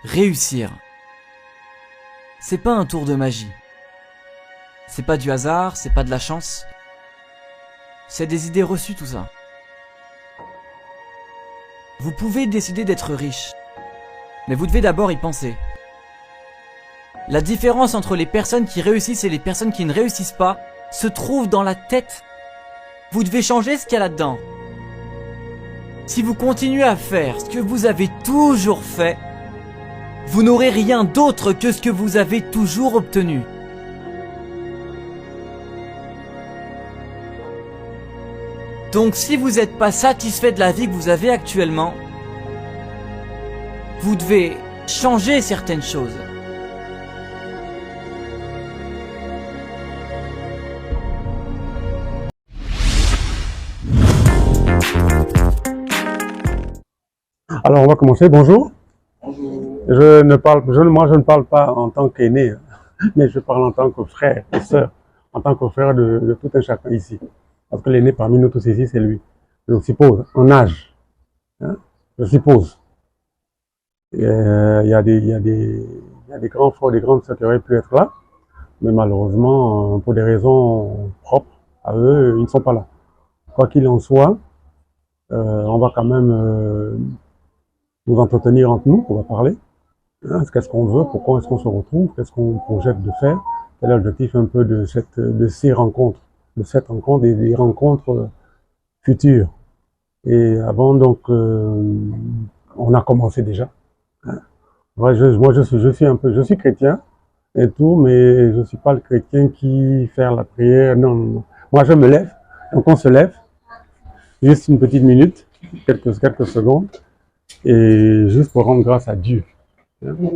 Réussir. C'est pas un tour de magie. C'est pas du hasard, c'est pas de la chance. C'est des idées reçues tout ça. Vous pouvez décider d'être riche, mais vous devez d'abord y penser. La différence entre les personnes qui réussissent et les personnes qui ne réussissent pas se trouve dans la tête. Vous devez changer ce qu'il y a là-dedans. Si vous continuez à faire ce que vous avez toujours fait, vous n'aurez rien d'autre que ce que vous avez toujours obtenu. Donc si vous n'êtes pas satisfait de la vie que vous avez actuellement, vous devez changer certaines choses. Alors on va commencer. Bonjour. Bonjour. Moi je ne parle pas en tant qu'aîné, mais je parle en tant que frère et sœur, en tant que frère de tout un chacun ici. Parce que l'aîné parmi nous tous ici, c'est lui. Je suppose, en âge. Hein? Je suppose. Il y a des grands frères, des grandes sœurs qui auraient pu être là, mais malheureusement, pour des raisons propres à eux, ils ne sont pas là. Quoi qu'il en soit, on va quand même nous entretenir entre nous, on va parler. Hein, qu'est-ce qu'on veut, pourquoi est-ce qu'on se retrouve, qu'est-ce qu'on projette de faire, quel est l'objectif un peu de ces rencontres, de cette rencontre et des rencontres futures. Et avant donc, on a commencé déjà. Hein. Je suis chrétien et tout, mais je suis pas le chrétien qui fait la prière. Non, non, non. Moi je me lève, donc on se lève, juste une petite minute, quelques secondes. Et juste pour rendre grâce à Dieu,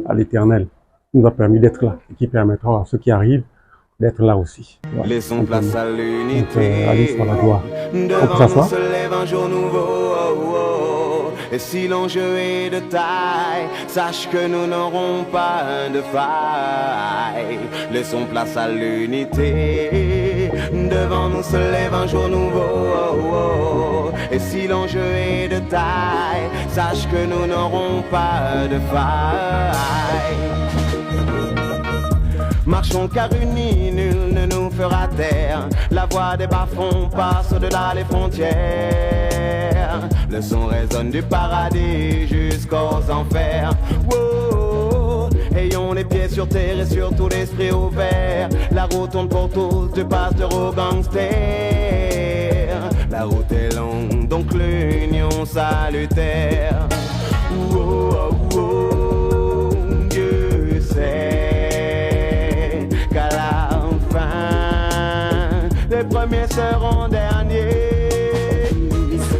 à l'Éternel, qui nous a permis d'être là et qui permettra à ceux qui arrivent d'être là aussi. Voilà. Laissons place à l'unité. Allez sur la gloire. Devant nous se lève un jour nouveau. Et si l'enjeu est de taille, sache que nous n'aurons pas de faille. Laissons place à l'unité. Devant nous se lève un jour nouveau. Et si l'enjeu est de taille, sache que nous n'aurons pas de faille. Marchons car unis, nul ne nous fera taire. La voix des bas-fonds passe au-delà des frontières. Le son résonne du paradis jusqu'aux enfers. Wow. Ayons les pieds sur terre et surtout l'esprit ouvert. La route tourne pour tous, du pasteur au gangster. La route est longue, donc l'union salutaire. Wow, wow, Dieu sait qu'à la fin, les premiers seront derniers.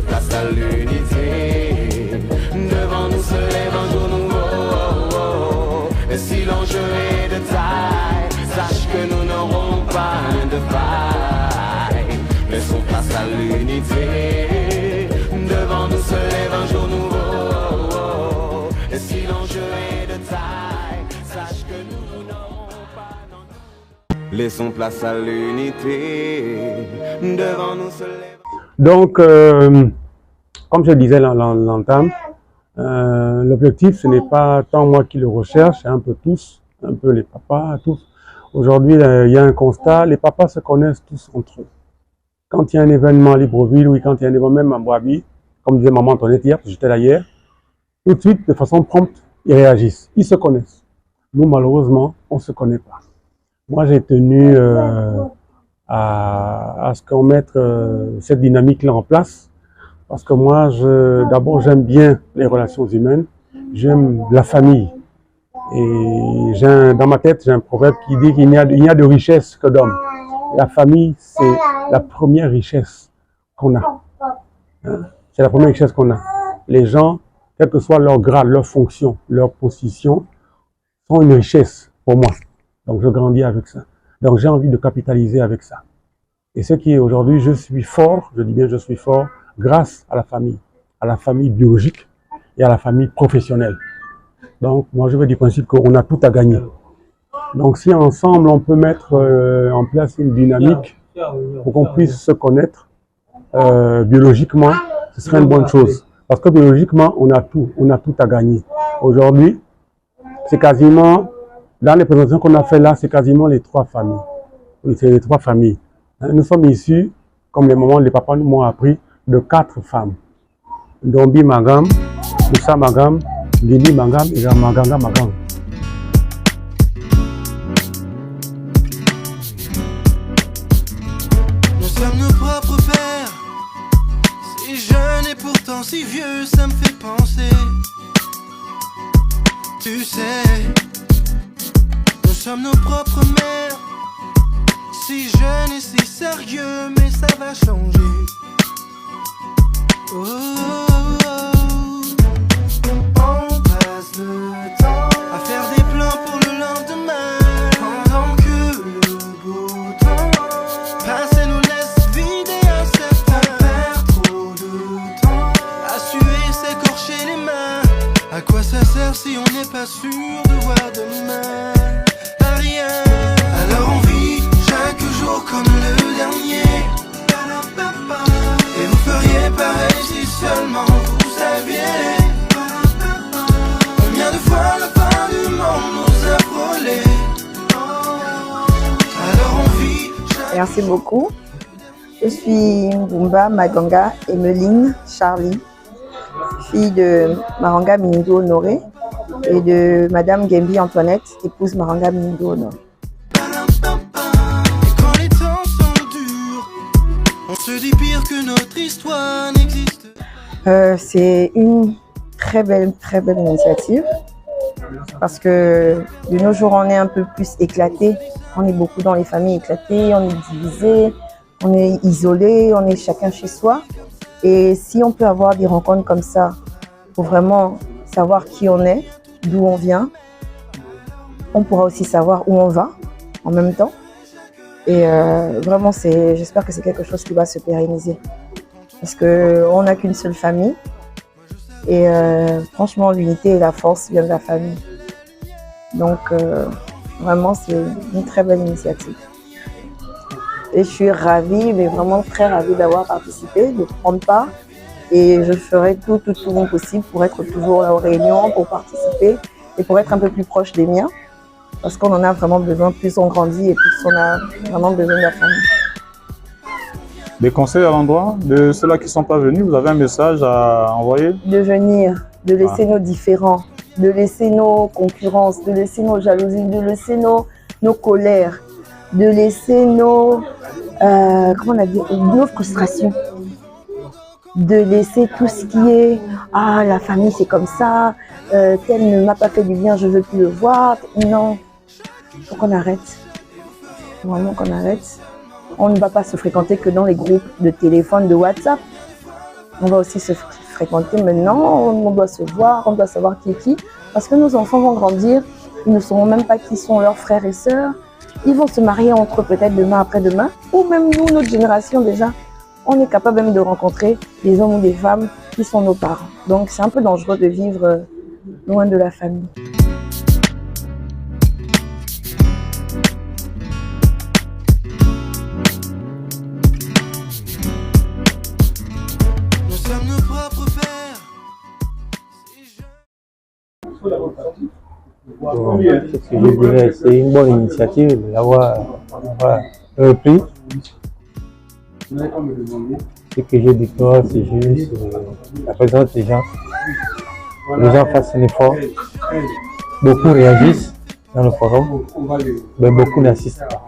Place à l'unité, devant nous se lève un jour nouveau. Et si l'enjeu est de taille, sache que nous n'aurons pas de faille. Laissons place à l'unité, devant nous se lève un jour nouveau. Et si l'enjeu est de taille, sache que nous n'aurons pas non. Laissons place à l'unité, devant nous se lève. Donc, comme je disais l'entame, l'objectif ce n'est pas tant moi qui le recherche, c'est un peu tous, un peu les papas, tous. Aujourd'hui, il y a un constat, les papas se connaissent tous entre eux. Quand il y a un événement à Libreville, ou quand il y a un événement même à Boabi, comme disait maman Antoinette hier, parce que j'étais là hier, tout de suite, de façon prompte, ils réagissent. Ils se connaissent. Nous, malheureusement, on ne se connaît pas. Moi, j'ai tenu à ce qu'on mette cette dynamique-là en place, parce que moi, d'abord, j'aime bien les relations humaines, j'aime la famille. Et dans ma tête, j'ai un proverbe qui dit qu'il n'y a de richesse que d'hommes. La famille, c'est la première richesse qu'on a. Hein? C'est la première richesse qu'on a. Les gens, quel que soit leur grade, leur fonction, leur position, sont une richesse pour moi. Donc je grandis avec ça. Donc j'ai envie de capitaliser avec ça. Et ce qui est aujourd'hui, je suis fort, je dis bien je suis fort, grâce à la famille biologique et à la famille professionnelle. Donc moi je veux du principe qu'on a tout à gagner. Donc si ensemble on peut mettre en place une dynamique pour qu'on puisse se connaître biologiquement, ce serait une bonne chose. Parce que biologiquement, on a tout à gagner. Aujourd'hui, c'est quasiment, dans les présentations qu'on a fait là, c'est quasiment les 3 familles. Oui, c'est les 3 familles. Nous sommes issus, comme les mamans, les papas nous m'ont appris, de 4 femmes. Dombi Magam, Moussa Magam, Gili Magam et Maganga Magam. Nous sommes nos propres pères, si jeunes et pourtant si vieux, ça me fait penser. Tu sais, nous sommes nos propres mères, si jeunes et si sérieux, mais ça va changer. Oh, oh, oh. On passe le temps à faire des plans pour le lendemain, pendant que le beau temps passé nous laisse vider un certain. On perd trop de temps à suer, s'écorcher les mains. À quoi ça sert si on n'est pas sûr de voir demain? À rien. Alors on vit chaque jour comme le dernier. Et vous feriez pareil si seulement vous saviez combien de fois la fin du monde nous a frôlés. Alors on vit. Merci beaucoup. Je suis Mbumba Maganga Emeline Charlie, fille de Maranga Minindo Honoré et de Madame Gembi Antoinette, épouse Maranga Minindo Honoré. On se dit pire que notre histoire n'existe. C'est une très belle initiative parce que de nos jours on est un peu plus éclatés. On est beaucoup dans les familles éclatées, on est divisés, on est isolés, on est chacun chez soi. Et si on peut avoir des rencontres comme ça pour vraiment savoir qui on est, d'où on vient, on pourra aussi savoir où on va en même temps. Et vraiment, j'espère que c'est quelque chose qui va se pérenniser. Parce qu'on n'a qu'une seule famille. Et franchement, l'unité et la force viennent de la famille. Donc, vraiment, c'est une très belle initiative. Et je suis ravie, mais vraiment très ravie d'avoir participé, de prendre part. Et je ferai tout mon possible pour être toujours là aux réunions, pour participer et pour être un peu plus proche des miens. Parce qu'on en a vraiment besoin, plus on grandit et plus on a vraiment besoin de la famille. Des conseils à l'endroit de ceux-là qui ne sont pas venus, vous avez un message à envoyer? De venir, de laisser nos différends, de laisser nos concurrences, de laisser nos jalousies, de laisser nos colères, de laisser nos frustrations. De laisser tout ce qui est « Ah, la famille c'est comme ça, tel ne m'a pas fait du bien, je ne veux plus le voir. » Non, il faut qu'on arrête. Vraiment qu'on arrête. On ne va pas se fréquenter que dans les groupes de téléphone, de WhatsApp. On va aussi se fréquenter maintenant, on doit se voir, on doit savoir qui est qui. Parce que nos enfants vont grandir, ils ne sauront même pas qui sont leurs frères et sœurs. Ils vont se marier entre eux peut-être demain après-demain. Ou même nous, notre génération déjà, on est capable même de rencontrer des hommes ou des femmes qui sont nos parents. Donc c'est un peu dangereux de vivre loin de la famille. Nous sommes nos propres pères. Bon, ce que je dirais, c'est une bonne initiative de l'avoir repris. Ce que je déplore, c'est juste la présence des gens. Les gens fassent un effort. Beaucoup réagissent dans le forum, mais beaucoup n'assistent pas.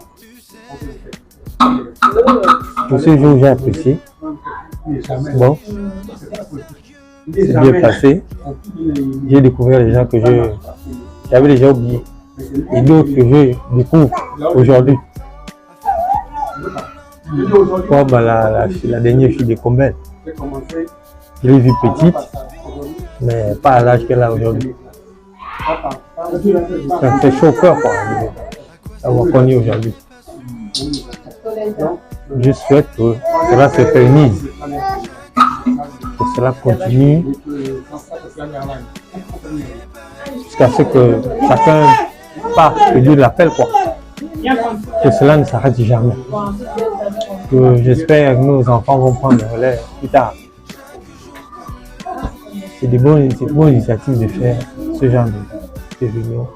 Pour ce jour, j'ai apprécié. Bon, c'est bien passé. J'ai découvert les gens que j'avais déjà oubliés et d'autres que je découvre aujourd'hui. Comme la dernière fille de Combel. Je l'ai vue petite, mais pas à l'âge qu'elle a aujourd'hui. Ça me fait chaud au cœur d'avoir connu aujourd'hui. Je souhaite que cela se pérennise, que cela continue jusqu'à ce que chacun parte et Dieu l'appelle quoi. Que cela ne s'arrête jamais. Que j'espère que nos enfants vont prendre le relais plus tard. C'est une bonne initiative de faire ce genre ces réunions,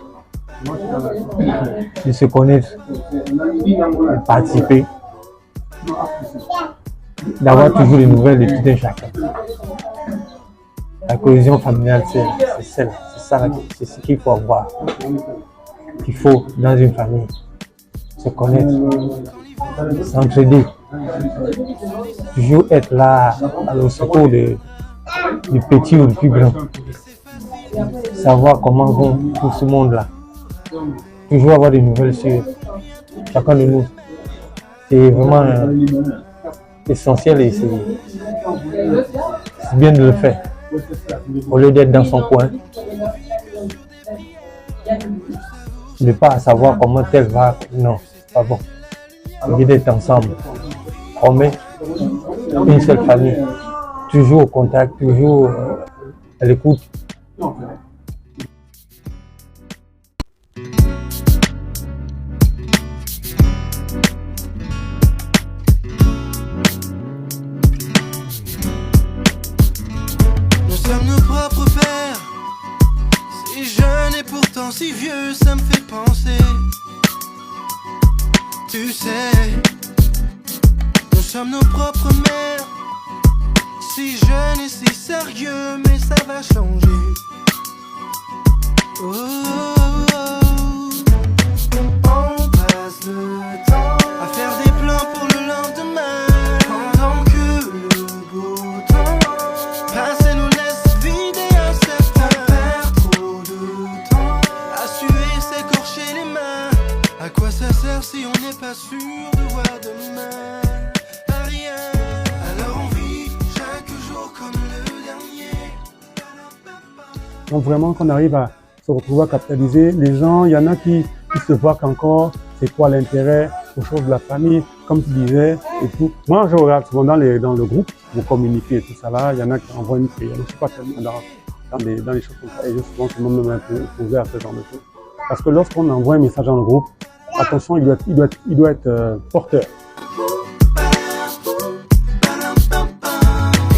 de se connaître, de participer, d'avoir toujours des nouvelles de tout un chacun. La cohésion familiale, c'est ce qu'il faut avoir. Il faut, dans une famille, se connaître, s'entraider, toujours être là au secours du petit ou du plus grand. Savoir comment vont tout ce monde-là. Toujours avoir des nouvelles sur chacun de nous. C'est vraiment essentiel et c'est bien de le faire. Au lieu d'être dans son coin, ne pas savoir comment tel va, non, c'est pas bon. Au lieu d'être ensemble, on met une seule famille, toujours au contact, toujours à l'écoute. Nous sommes nos propres pères, si jeunes et pourtant si vieux, ça me fait penser. Tu sais, nous sommes nos propres mères, si jeunes et si sérieux, mais ça va changer. Oh, oh, oh. On passe le temps à faire des plans pour le lendemain, pendant que le beau temps passe et nous laisse vider un certain. On perd trop de temps à suer, s'écorcher les mains. À quoi ça sert si on n'est pas sûr de voir demain? À rien. Alors on vit chaque jour comme le dernier. Donc vraiment qu'on arrive à se retrouver à capitaliser. Les gens, il y en a qui se voient qu'encore, c'est quoi l'intérêt aux choses de la famille, comme tu disais, et tout. Moi, je regarde souvent dans le groupe, vous communiquez et tout ça là, il y en a qui envoient une prière. Je ne suis pas tellement dans les choses comme ça, et je souvent tout le monde me met un peu ouvert à ce genre de choses. Parce que lorsqu'on envoie un message dans le groupe, attention, il doit être porteur. Et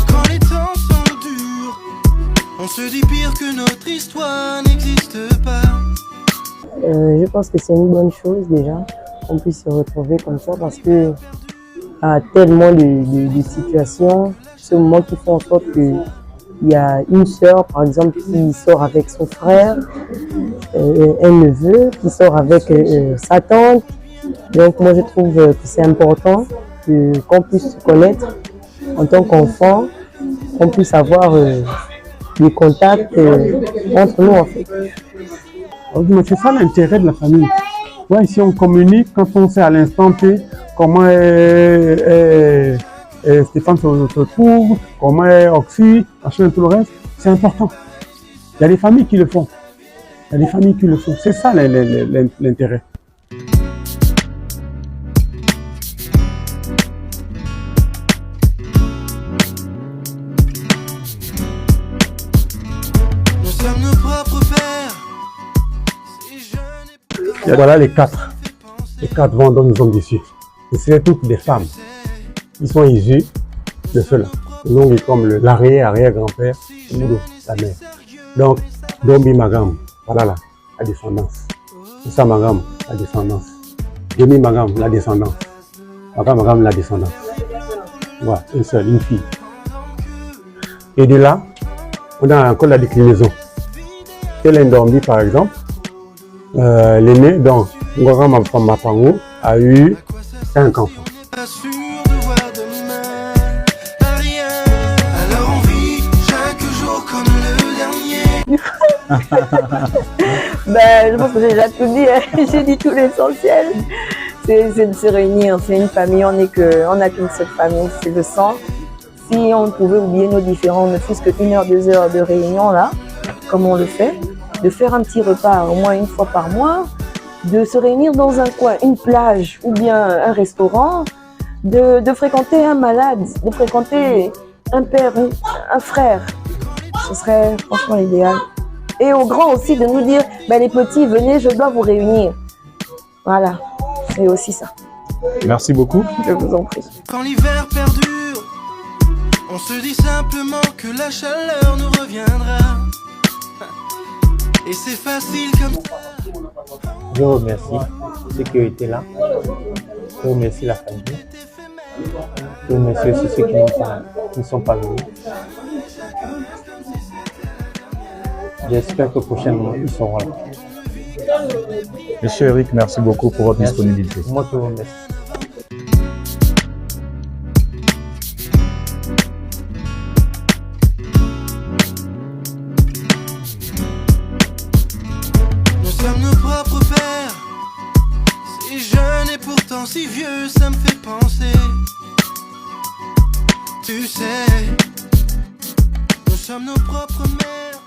quand les temps sont durs, on se dit pire que notre histoire n'existe pas. Je pense que c'est une bonne chose déjà qu'on puisse se retrouver comme ça parce que à tellement de situations, ce moment qui font en sorte qu'il y a une sœur par exemple qui sort avec son frère, un neveu qui sort avec sa tante. Donc moi je trouve que c'est important qu'on puisse se connaître en tant qu'enfant, qu'on puisse avoir des contacts entre nous en fait. Mais c'est ça l'intérêt de la famille. Ouais, ici on communique quand on sait à l'instant T comment Stéphane se trouve, comment est Oxy, machin, tout le reste. C'est important. Il y a des familles qui le font. Il y a des familles qui le font. C'est ça l'intérêt. Nous sommes nos propres pères, si jeunes et Et voilà les quatre vents dont nous sommes issus. Et c'est toutes des femmes. Ils sont issus de cela. Donc, est comme l'arrière-arrière-grand-père, Moudou, sa mère. Donc, Dombi Magam, voilà la descendance. Issa Magam, la descendance. Demi Magam, la descendance. Magam, la descendance. Voilà, une seule, une fille. Et de là, on a encore la déclinaison. Tel un Dombi, par exemple, l'aîné, donc, Ngora Mapango, a eu 5 enfants. pas sûrs de voir demain. À rien. Alors on vit chaque jour comme le dernier. Je pense que j'ai déjà tout dit, hein. J'ai dit tout l'essentiel. C'est de se réunir, c'est une famille, on n'a qu'une seule famille, c'est le sang. Si on pouvait oublier nos différends, ne fût-ce que 1 heure, 2 heures de réunion là, comme on le fait, de faire un petit repas au moins une fois par mois, de se réunir dans un coin, une plage ou bien un restaurant, de fréquenter un malade, de fréquenter un père, un frère. Ce serait franchement l'idéal. Et aux grands aussi de nous dire, les petits, venez, je dois vous réunir. Voilà, c'est aussi ça. Merci beaucoup. Je vous en prie. Quand l'hiver perdure, on se dit simplement que la chaleur nous reviendra. Et c'est facile comme Je remercie ceux qui ont été là. Je remercie la famille. Je remercie aussi ceux qui ne sont pas venus. J'espère que prochainement, ils seront là. Monsieur Eric, merci beaucoup pour votre disponibilité. Moi, je vous remercie. nous sommes nos propres pères. Si jeune et pourtant si vieux, ça me fait penser. Tu sais, nous sommes nos propres mères.